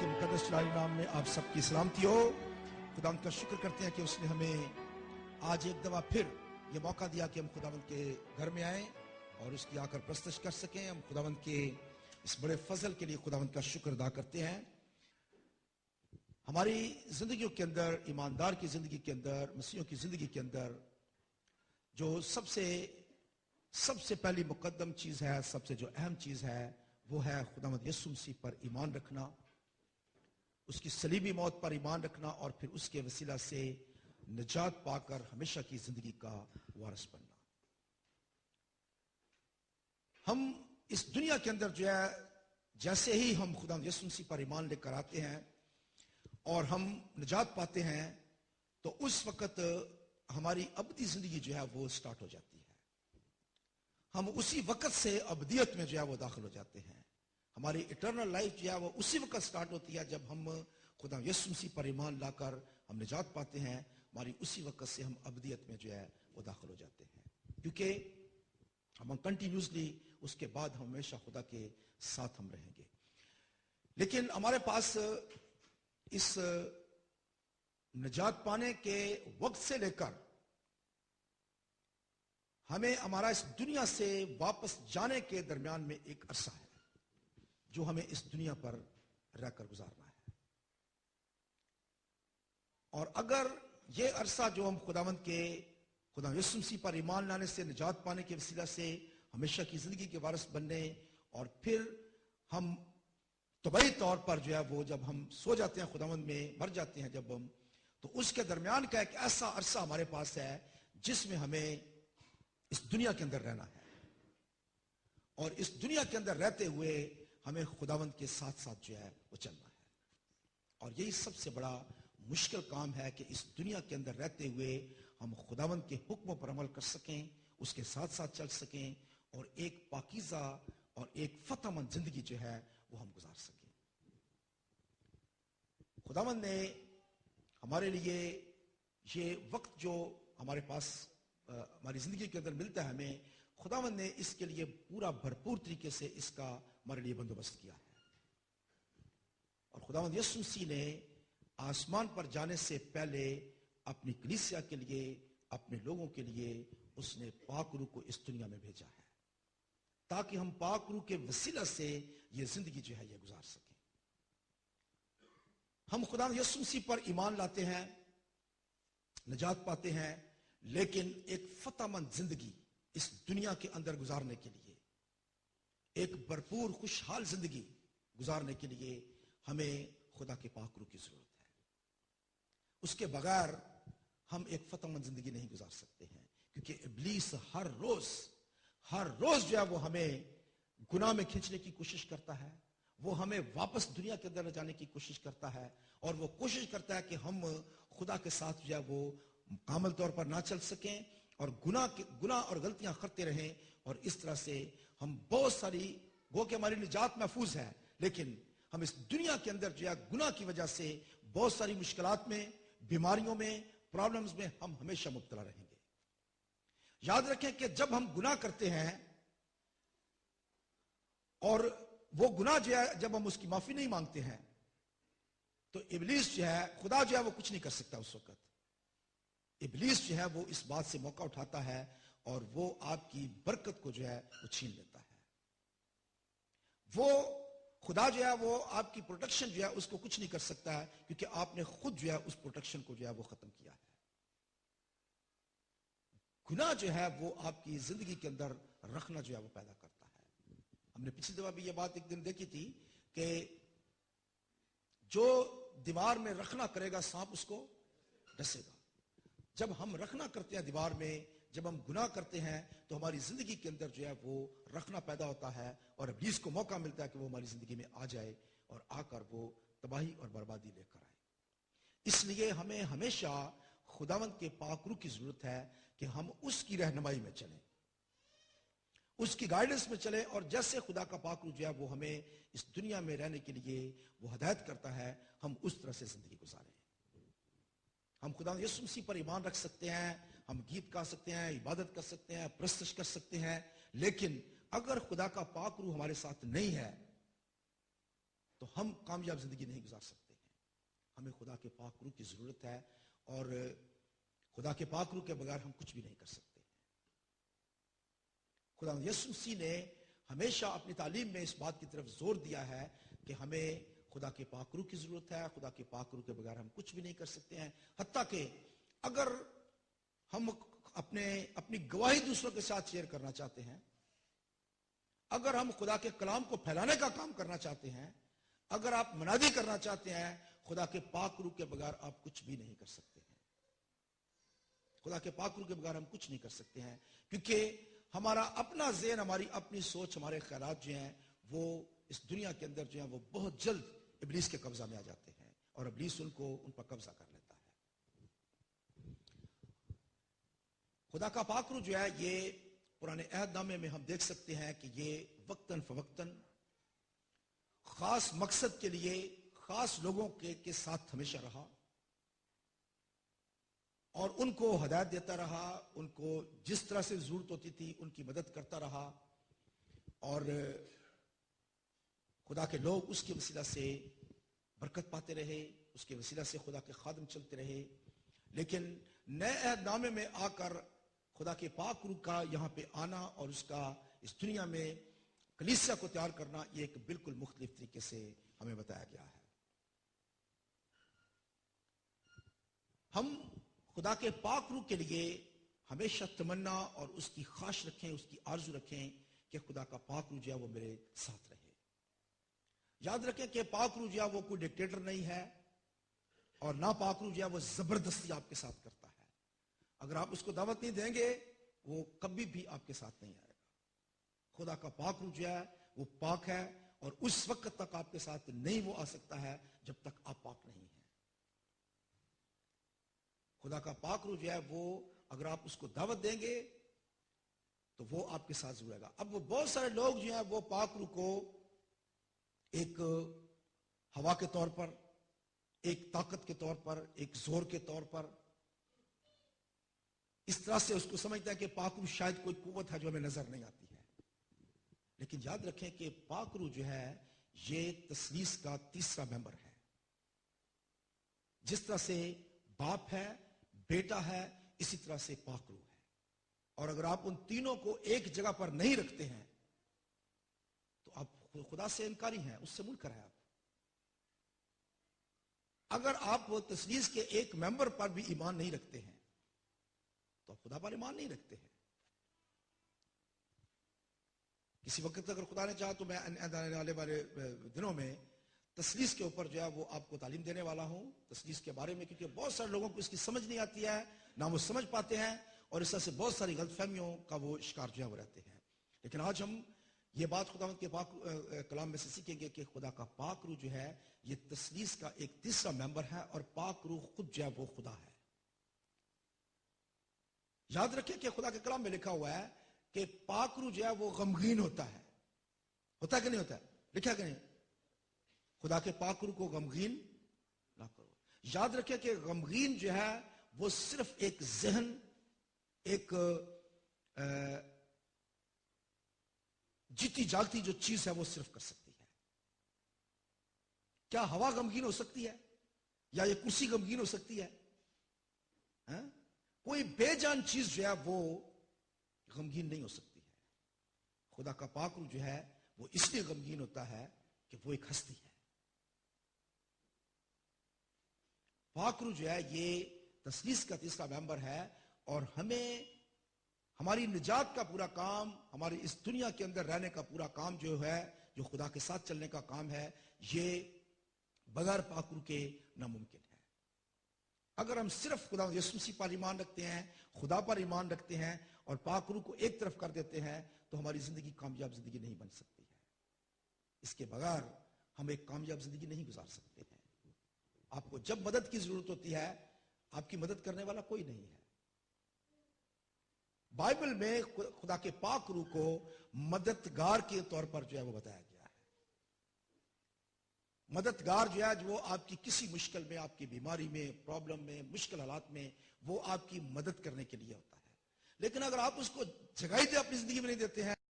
کے مقدس جلالی نام میں آپ سب کی سلامتی ہو۔ خداوند کا شکر کرتے ہیں کہ اس نے ہمیں آج ایک دفعہ پھر یہ موقع دیا کہ ہم خداوند کے گھر میں آئیں اور اس کی آ کر پرستش کر سکیں۔ ہم خداوند کے اس بڑے فضل کے لیے خداوند کا شکر ادا کرتے ہیں۔ ہماری زندگیوں کے اندر، ایماندار کی زندگی کے اندر، مسیحیوں کی زندگی کے اندر جو سب سے پہلی مقدم چیز ہے، سب سے جو اہم چیز ہے، وہ ہے خداوند یسوع مسیح پر ایمان رکھنا، اس کی صلیبی موت پر ایمان رکھنا، اور پھر اس کے وسیلہ سے نجات پا کر ہمیشہ کی زندگی کا وارث بننا۔ ہم اس دنیا کے اندر جو ہے، جیسے ہی ہم خداوند یسوع مسیح پر ایمان لے کر آتے ہیں اور ہم نجات پاتے ہیں، تو اس وقت ہماری ابدی زندگی جو ہے وہ سٹارٹ ہو جاتی ہے۔ ہم اسی وقت سے ابدیت میں جو ہے وہ داخل ہو جاتے ہیں۔ ہماری اٹرنل لائف جو ہے وہ اسی وقت سٹارٹ ہوتی ہے جب ہم خدا یسوع مسیح پر ایمان لا کر ہم نجات پاتے ہیں۔ ہماری اسی وقت سے ہم ابدیت میں جو ہے وہ داخل ہو جاتے ہیں، کیونکہ ہم کنٹینیوسلی اس کے بعد ہمیشہ خدا کے ساتھ ہم رہیں گے۔ لیکن ہمارے پاس اس نجات پانے کے وقت سے لے کر ہمیں ہمارا اس دنیا سے واپس جانے کے درمیان میں ایک عرصہ ہے جو ہمیں اس دنیا پر رہ کر گزارنا ہے۔ اور اگر یہ عرصہ جو ہم خداوند یسوع مسیح پر ایمان لانے سے، نجات پانے کے وسیلہ سے ہمیشہ کی زندگی کے وارث بننے، اور پھر ہم طبعی طور پر جو ہے وہ جب ہم سو جاتے ہیں خداوند میں، مر جاتے ہیں جب ہم، تو اس کے درمیان کا ایک ایسا عرصہ ہمارے پاس ہے جس میں ہمیں اس دنیا کے اندر رہنا ہے، اور اس دنیا کے اندر رہتے ہوئے ہمیں خداوند کے ساتھ ساتھ جو ہے وہ چلنا ہے۔ اور یہی سب سے بڑا مشکل کام ہے کہ اس دنیا کے اندر رہتے ہوئے ہم خداوند کے حکموں پر عمل کر سکیں، اس کے ساتھ ساتھ چل سکیں، اور ایک پاکیزہ اور ایک فتح مند زندگی جو ہے وہ ہم گزار سکیں۔ خداوند نے ہمارے لیے یہ وقت جو ہمارے پاس ہماری زندگی کے اندر ملتا ہے، ہمیں خداوند نے اس کے لیے پورا بھرپور طریقے سے اس کا ہمارے لیے بندوبست کیا ہے۔ اور خداوند یسوع مسیح نے آسمان پر جانے سے پہلے اپنی کلیسیا کے لیے، اپنے لوگوں کے لیے اس نے پاک روح کو اس دنیا میں بھیجا ہے، تاکہ ہم پاک روح کے وسیلہ سے یہ زندگی جو ہے یہ گزار سکیں۔ ہم خداوند یسوع مسیح پر ایمان لاتے ہیں، نجات پاتے ہیں، لیکن ایک فتح مند زندگی اس دنیا کے اندر گزارنے کے لیے، ایک بھرپور خوشحال زندگی گزارنے کے لیے ہمیں خدا کے پاک روح کی ضرورت ہے۔ اس کے بغیر ہم ایک فتح مند زندگی نہیں گزار سکتے ہیں، کیونکہ ابلیس ہر روز جو ہے وہ ہمیں گناہ میں کھینچنے کی کوشش کرتا ہے، وہ ہمیں واپس دنیا کے اندر لے جانے کی کوشش کرتا ہے، اور وہ کوشش کرتا ہے کہ ہم خدا کے ساتھ جو ہے وہ کامل طور پر نہ چل سکیں، اور گناہ اور غلطیاں کرتے رہیں، اور اس طرح سے ہم بہت ساری، گو کہ ہماری نجات محفوظ ہے، لیکن ہم اس دنیا کے اندر جو ہے گناہ کی وجہ سے بہت ساری مشکلات میں، بیماریوں میں، پرابلمز میں ہم ہمیشہ مبتلا رہیں گے۔ یاد رکھیں کہ جب ہم گناہ کرتے ہیں اور وہ گناہ جو ہے جب ہم اس کی معافی نہیں مانگتے ہیں، تو ابلیس جو ہے، خدا جو ہے وہ کچھ نہیں کر سکتا اس وقت۔ ابلیس جو ہے وہ اس بات سے موقع اٹھاتا ہے اور وہ آپ کی برکت کو جو ہے وہ چھین لیتا ہے۔ وہ خدا جو ہے وہ آپ کی پروٹیکشن جو ہے اس کو کچھ نہیں کر سکتا ہے، کیونکہ آپ نے خود جو ہے اس پروٹیکشن کو جو ہے وہ ختم کیا ہے۔ گناہ جو ہے وہ آپ کی زندگی کے اندر رکھنا جو ہے وہ پیدا کرتا ہے۔ ہم نے پچھلی دفعہ بھی یہ بات ایک دن دیکھی تھی کہ جو دیوار میں رکھنا کرے گا، سانپ اس کو ڈسے گا۔ جب ہم رکھنا کرتے ہیں دیوار میں، جب ہم گناہ کرتے ہیں، تو ہماری زندگی کے اندر جو ہے وہ رکھنا پیدا ہوتا ہے، اور ابلیس کو موقع ملتا ہے کہ وہ ہماری زندگی میں آ جائے اور آ کر وہ تباہی اور بربادی لے کر آئے۔ اس لیے ہمیں ہمیشہ خداوند کے پاک روح کی ضرورت ہے کہ ہم اس کی رہنمائی میں چلیں، اس کی گائیڈنس میں چلیں، اور جیسے خدا کا پاک روح جو ہے وہ ہمیں اس دنیا میں رہنے کے لیے وہ ہدایت کرتا ہے، ہم اس طرح سے زندگی گزاریں۔ ہم خدا یسوع مسیح پر ایمان رکھ سکتے ہیں، ہم گیت گا سکتے ہیں، عبادت کر سکتے ہیں، پرستش کر سکتے ہیں، لیکن اگر خدا کا پاک روح ہمارے ساتھ نہیں ہے تو ہم کامیاب زندگی نہیں گزار سکتے ہیں. ہمیں خدا کے پاک روح کی ضرورت ہے، اور خدا کے پاک روح کے بغیر ہم کچھ بھی نہیں کر سکتے. خدا یسوع مسیح نے ہمیشہ اپنی تعلیم میں اس بات کی طرف زور دیا ہے کہ ہمیں خدا کے پاک روح کی ضرورت ہے. خدا کے پاک روح کے بغیر ہم کچھ بھی نہیں کر سکتے ہیں. حتیٰ کہ اگر ہم اپنی گواہی دوسروں کے ساتھ شیئر کرنا چاہتے ہیں، اگر ہم خدا کے کلام کو پھیلانے کا کام کرنا چاہتے ہیں، اگر آپ منادی کرنا چاہتے ہیں، خدا کے پاک روح کے بغیر آپ کچھ بھی نہیں کر سکتے ہیں. خدا کے پاک روح کے بغیر ہم کچھ نہیں کر سکتے ہیں، کیونکہ ہمارا اپنا ذہن، ہماری اپنی سوچ، ہمارے خیالات جو ہیں وہ اس دنیا کے اندر جو ہیں وہ بہت جلد ابلیس کے قبضہ میں آ جاتے ہیں، اور ابلیس ان پر قبضہ کر لیتا ہے. خدا کا پاک روح جو ہے یہ پرانے عہد نامے میں ہم دیکھ سکتے ہیں کہ یہ وقتاً فوقتاً خاص مقصد کے لیے خاص لوگوں کے ساتھ ہمیشہ رہا، اور ان کو ہدایت دیتا رہا، ان کو جس طرح سے ضرورت ہوتی تھی ان کی مدد کرتا رہا، اور خدا کے لوگ اس کے وسیلہ سے برکت پاتے رہے، اس کے وسیلہ سے خدا کے خادم چلتے رہے. لیکن نئے عہد نامے میں آ کر خدا کے پاک روح کا یہاں پہ آنا اور اس کا اس دنیا میں کلیسیا کو تیار کرنا، یہ ایک بالکل مختلف طریقے سے ہمیں بتایا گیا ہے. ہم خدا کے پاک روح کے لیے ہمیشہ تمنا اور اس کی خواہش رکھیں، اس کی آرزو رکھیں کہ خدا کا پاک روح جو ہے وہ میرے ساتھ رہے. یاد رکھیں کہ پاک روح جو ہے وہ کوئی ڈکٹیٹر نہیں ہے، اور نہ پاک روح جو ہے وہ زبردستی آپ کے ساتھ کرتا ہے. اگر آپ اس کو دعوت نہیں دیں گے وہ کبھی بھی آپ کے ساتھ نہیں آئے گا. خدا کا پاک روح جو ہے وہ پاک ہے، اور اس وقت تک آپ کے ساتھ نہیں وہ آ سکتا ہے جب تک آپ پاک نہیں ہیں. خدا کا پاک روح جو ہے وہ اگر آپ اس کو دعوت دیں گے تو وہ آپ کے ساتھ ضرور آئے گا. اب وہ بہت سارے لوگ جو ہیں وہ پاک روح کو ایک ہوا کے طور پر، ایک طاقت کے طور پر، ایک زور کے طور پر اس طرح سے اس کو سمجھتا ہے کہ پاک روح شاید کوئی قوت ہے جو ہمیں نظر نہیں آتی ہے. لیکن یاد رکھیں کہ پاک روح جو ہے یہ تثلیث کا تیسرا ممبر ہے. جس طرح سے باپ ہے، بیٹا ہے، اسی طرح سے پاک روح ہے. اور اگر آپ ان تینوں کو ایک جگہ پر نہیں رکھتے ہیں تو آپ خدا سے انکاری ہیں، اس سے منکر ہیں آپ. اگر آپ وہ تثلیث کے ایک ممبر پر بھی ایمان نہیں رکھتے ہیں تو آپ خدا پر ایمان نہیں رکھتے ہیں. کسی وقت اگر خدا نے چاہا تو میں آنے والے دنوں میں تثلیث کے اوپر جو ہے وہ آپ کو تعلیم دینے والا ہوں، تثلیث کے بارے میں، کیونکہ بہت سارے لوگوں کو اس کی سمجھ نہیں آتی ہے، نہ وہ سمجھ پاتے ہیں، اور اس طرح سے بہت ساری غلط فہمیوں کا وہ شکار جو ہے وہ رہتے ہیں. لیکن آج ہم یہ بات خداوند کے پاک کلام میں سے سیکھیں گے کہ خدا کا پاک روح جو ہے یہ تثلیث کا ایک تیسرا ممبر ہے، اور پاک روح خود جو ہے وہ خدا ہے. یاد رکھیں کہ خدا کے کلام میں لکھا ہوا ہے کہ پاک روح جو ہے وہ غمگین ہوتا ہے کہ نہیں ہوتا ہے؟ لکھا کہ نہیں؟ خدا کے پاک روح کو غمگین نہ کرو. یاد رکھیں کہ غمگین جو ہے وہ صرف ایک ذہن، ایک جیتی جاگتی جو چیز ہے وہ صرف کر سکتی ہے. کیا ہوا غمگین ہو سکتی ہے؟ یا یہ کرسی غمگین ہو سکتی ہے؟ کوئی بے جان چیز جو ہے وہ غمگین نہیں ہو سکتی ہے. خدا کا پاک روح جو ہے وہ اس لیے غمگین ہوتا ہے کہ وہ ایک ہستی ہے. پاک روح جو ہے یہ تثلیث کا تیسرا ممبر ہے، اور ہمیں ہماری نجات کا پورا کام، ہماری اس دنیا کے اندر رہنے کا پورا کام جو ہے، جو خدا کے ساتھ چلنے کا کام ہے، یہ بغیر پاک روح کے ناممکن ہے. اگر ہم صرف خدا یسوع مسیح پر ایمان رکھتے ہیں، خدا پر ایمان رکھتے ہیں، اور پاک روح کو ایک طرف کر دیتے ہیں تو ہماری زندگی کامیاب زندگی نہیں بن سکتی ہے. اس کے بغیر ہم ایک کامیاب زندگی نہیں گزار سکتے ہیں. آپ کو جب مدد کی ضرورت ہوتی ہے آپ کی مدد کرنے والا کوئی نہیں ہے. بائبل میں خدا کے پاک روح کو مددگار کے طور پر جو ہے وہ بتایا گیا ہے. مددگار جو ہے وہ آپ کی کسی مشکل میں، آپ کی بیماری میں، پرابلم میں، مشکل حالات میں وہ آپ کی مدد کرنے کے لیے ہوتا ہے. لیکن اگر آپ اس کو جگہ ہی اپنی زندگی میں نہیں دیتے ہیں